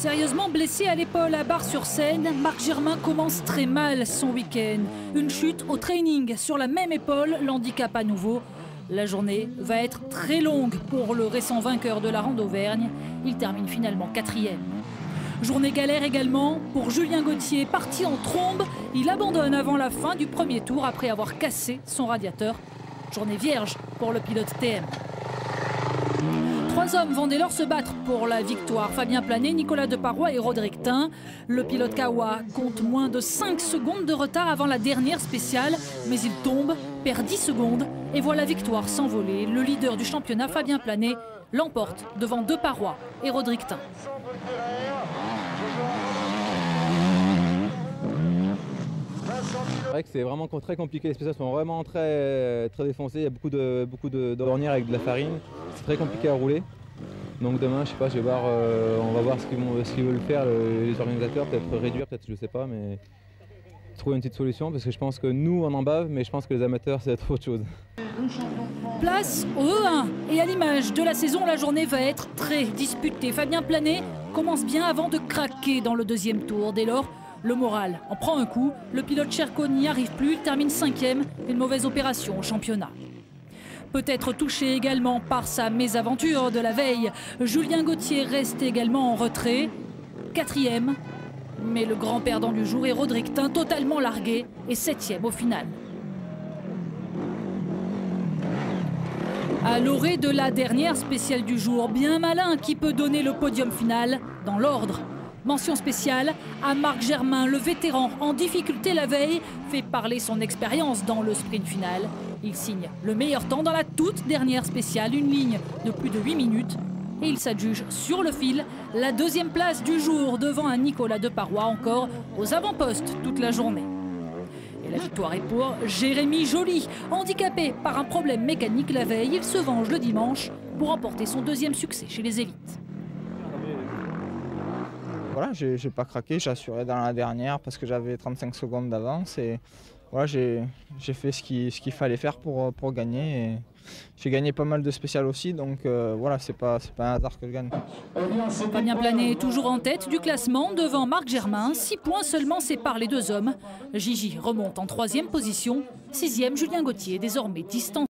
Sérieusement blessé à l'épaule à Bar-sur-Seine, Marc Germain commence très mal son week-end. Une chute au training sur la même épaule l'handicape à nouveau. La journée va être très longue pour le récent vainqueur de la Ronde d'Auvergne. Il termine finalement 4e. Journée galère également pour Julien Gauthier, parti en trombe. Il abandonne avant la fin du premier tour après avoir cassé son radiateur. Journée vierge pour le pilote TM. 3 hommes vont dès lors se battre pour la victoire. Fabien Planet, Nicolas Deparoy et Roderick Tin. Le pilote Kawa compte moins de 5 secondes de retard avant la dernière spéciale. Mais il tombe, perd 10 secondes et voit la victoire s'envoler. Le leader du championnat, Fabien Planet, l'emporte devant Deparoy et Roderick Tin. C'est vrai que c'est vraiment très compliqué, les spéciales sont vraiment très défoncées, il y a beaucoup de ornières avec de la farine, c'est très compliqué à rouler. Donc demain, je sais pas, on va voir ce qu'ils veulent faire les organisateurs, peut-être réduire, peut-être je sais pas, mais trouver une petite solution parce que je pense que nous on en bave, mais je pense que les amateurs c'est autre chose. Place au E1 et à l'image de la saison, la journée va être très disputée. Fabien Planet commence bien avant de craquer dans le deuxième tour. Dès lors, le moral en prend un coup. Le pilote Cherko n'y arrive plus, il termine 5e. Une mauvaise opération au championnat. Peut-être touché également par sa mésaventure de la veille, Julien Gauthier reste également en retrait. 4e, mais le grand perdant du jour est Roderick Tin, totalement largué, et 7e au final. À l'orée de la dernière spéciale du jour, bien malin qui peut donner le podium final dans l'ordre. Mention spéciale à Marc Germain, le vétéran en difficulté la veille, fait parler son expérience dans le sprint final. Il signe le meilleur temps dans la toute dernière spéciale, une ligne de plus de 8 minutes. Et il s'adjuge sur le fil la 2e place du jour devant un Nicolas Deparoy encore aux avant-postes toute la journée. Et la victoire est pour Jérémy Joly. Handicapé par un problème mécanique la veille, il se venge le dimanche pour remporter son 2e succès chez les élites. Voilà, j'ai pas craqué, j'ai assuré dans la dernière parce que j'avais 35 secondes d'avance et voilà, j'ai fait ce qu'il fallait faire pour gagner. J'ai gagné pas mal de spéciales aussi, donc voilà, c'est pas un hasard que je gagne. Fabien Planet est toujours en tête du classement devant Marc Germain. 6 points seulement séparent les deux hommes. Gigi remonte en 3e position. 6e, Julien Gauthier, désormais distant.